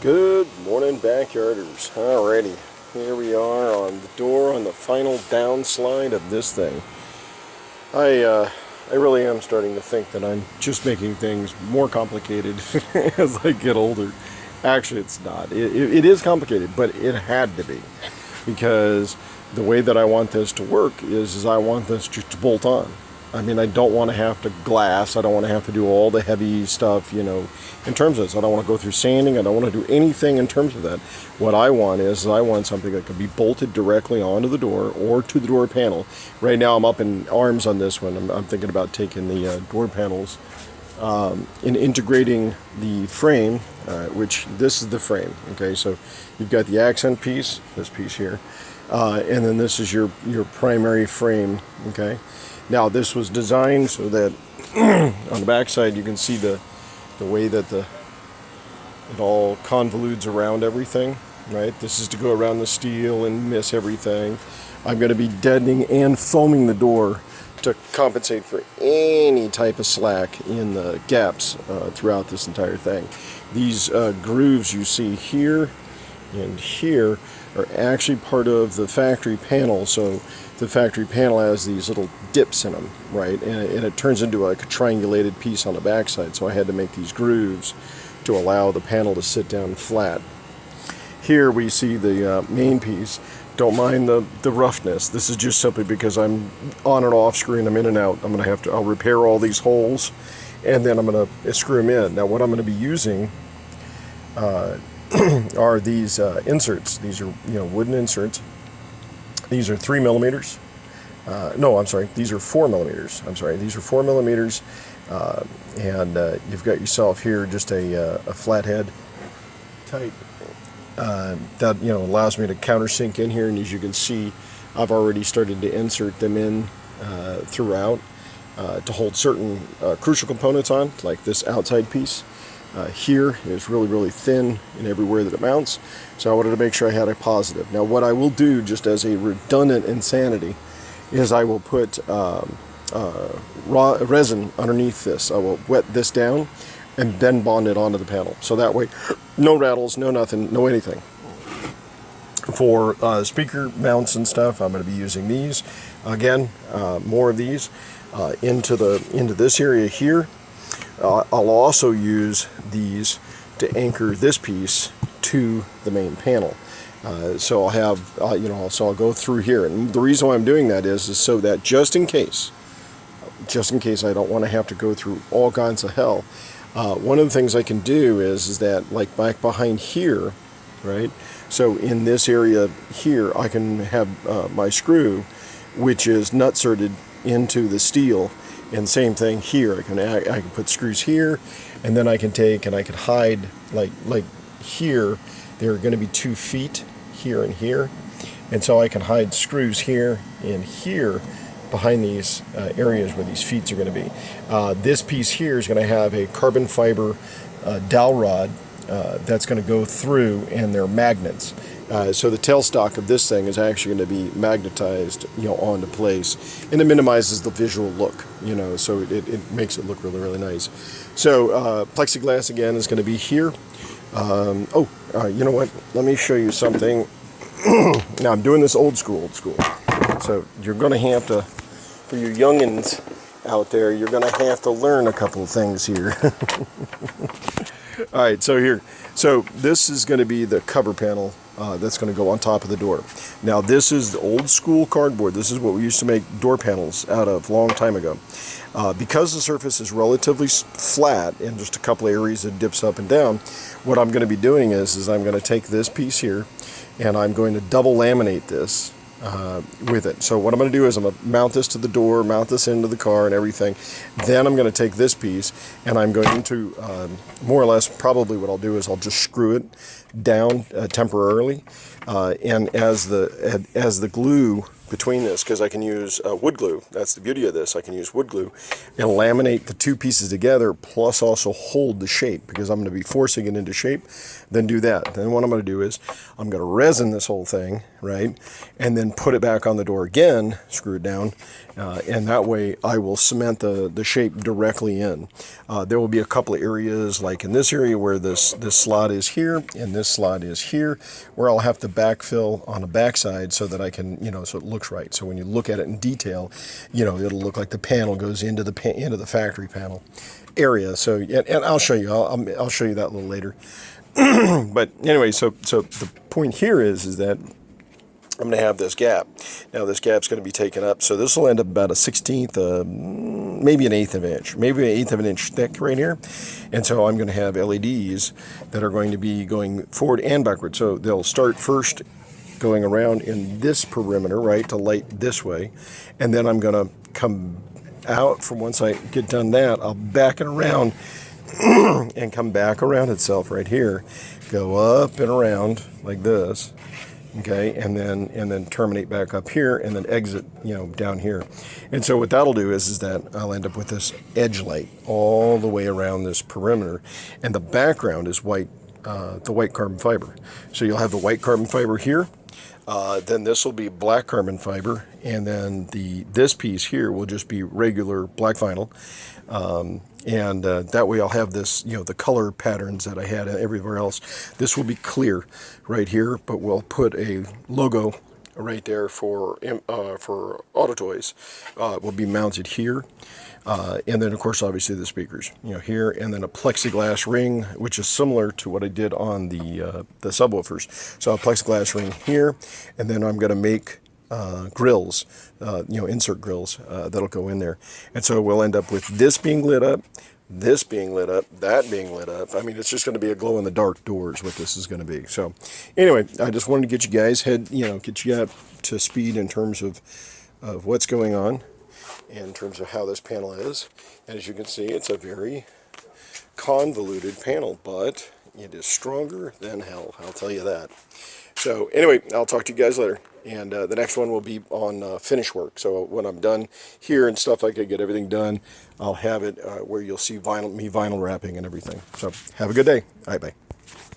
Good morning, backyarders. Alrighty, here we are on the door on the final downslide of this thing. I really am starting to think that I'm just making things more complicated as I get older. Actually, it's not. It is complicated, but it had to be, because the way that I want this to work is I want this just to bolt on. I mean, I don't want to have to glass. I don't want to have to do all the heavy stuff, you know, in terms of this. I don't want to go through sanding. I don't want to do anything in terms of that. What I want is I want something that can be bolted directly onto the door or to the door panel. Right now I'm up in arms on this one. I'm thinking about taking the door panels and integrating the frame, which this is the frame. Okay, so you've got the accent piece, this piece here, and then this is your primary frame. Okay. Now this was designed so that on the back side you can see the way that it all convolutes around everything, right? This is to go around the steel and miss everything. I'm going to be deadening and foaming the door to compensate for any type of slack in the gaps throughout this entire thing. These grooves you see here and here are actually part of the factory panel. So the factory panel has these little dips in them, right? And it turns into like a triangulated piece on the backside. So I had to make these grooves to allow the panel to sit down flat. Here we see the main piece. Don't mind the roughness. This is just simply because I'm on and off screwing them in and out. I'll repair all these holes, and then I'm gonna screw them in. Now what I'm gonna be using are these inserts. These are, you know, wooden inserts. These are 3 millimeters. No, I'm sorry. These are 4 millimeters. I'm sorry. These are 4 millimeters, and you've got yourself here just a flathead type that, you know, allows me to countersink in here. And as you can see, I've already started to insert them in throughout to hold certain crucial components on, like this outside piece. Here is really thin in everywhere that it mounts, so I wanted to make sure I had a positive. Now what I will do, just as a redundant insanity, is I will put raw resin underneath this. I will wet this down and then bond it onto the panel, so that way no rattles, no nothing, no anything. For speaker mounts and stuff, I'm going to be using these again, more of these into this area here. I'll also use these to anchor this piece to the main panel. So I'll have, so I'll go through here. And the reason why I'm doing that is so that just in case I don't want to have to go through all kinds of hell, one of the things I can do is that, like back behind here, right? So in this area here, I can have my screw, which is nutserted into the steel. And same thing here. I can put screws here, and then I can take and I can hide, like here. There are going to be 2 feet here and here, and so I can hide screws here and here behind these areas where these feet are going to be. This piece here is going to have a carbon fiber dowel rod that's going to go through, and they're magnets. So the tailstock of this thing is actually going to be magnetized, you know, onto place, and it minimizes the visual look, you know, so it makes it look really nice. So plexiglass again is going to be here. You know what? Let me show you something. Now I'm doing this old school. So you're going to have to, for you youngins out there, you're going to have to learn a couple of things here. All right, so this is going to be the cover panel that's going to go on top of the door. Now this is the old school cardboard. This is what we used to make door panels out of a long time ago. Because the surface is relatively flat and just a couple of areas that dips up and down, what I'm going to be doing is I'm going to take this piece here and I'm going to double laminate this with it. So what I'm going to do is I'm going to mount this to the door, mount this into the car and everything. Then I'm going to take this piece and I'm going to more or less, probably what I'll do is I'll just screw it down temporarily, and as the glue between this, because I can use wood glue. That's the beauty of this. I can use wood glue and laminate the two pieces together, plus also hold the shape, because I'm going to be forcing it into shape. Then do that. Then what I'm going to do is I'm going to resin this whole thing, right, and then put it back on the door again, screw it down, and that way I will cement the shape directly in. There will be a couple of areas, like in this area where this slot is here and this slot is here, where I'll have to backfill on the backside so that I can, so it looks right. So when you look at it in detail, it'll look like the panel goes into the factory panel area. So, and I'll show you. I'll show you that a little later. But anyway, so the point here is that I'm going to have this gap. Now this gap's going to be taken up, so this will end up about a 1/16, maybe an 1/8 of an inch, maybe an 1/8 of an inch thick right here. And so I'm going to have LEDs that are going to be going forward and backward. So they'll start first going around in this perimeter, right, to light this way, and then I'm going to come out from once I get done that, I'll back it around and come back around itself right here, go up and around like this. Okay, and then terminate back up here, and then exit, down here. And so what that'll do is that I'll end up with this edge light all the way around this perimeter, and the background is white, the white carbon fiber. So you'll have the white carbon fiber here. Then this will be black carbon fiber, and then this piece here will just be regular black vinyl. And that way I'll have this, the color patterns that I had everywhere else. This will be clear right here, but we'll put a logo right there for Auto Toys. Will be mounted here. And then, of course, obviously the speakers, here, and then a plexiglass ring, which is similar to what I did on the subwoofers. So a plexiglass ring here, and then I'm going to make grills, insert grills that'll go in there. And so we'll end up with this being lit up, this being lit up, that being lit up. I mean, it's just going to be a glow-in-the-dark door is what this is going to be. So anyway, I just wanted to get you guys get you up to speed in terms of what's going on, in terms of how this panel is. And as you can see, it's a very convoluted panel, but it is stronger than hell, I'll tell you that. So anyway, I'll talk to you guys later, and the next one will be on finish work. So when I'm done here and stuff, I could get everything done, I'll have it where you'll see vinyl wrapping and everything. So have a good day. All right, bye.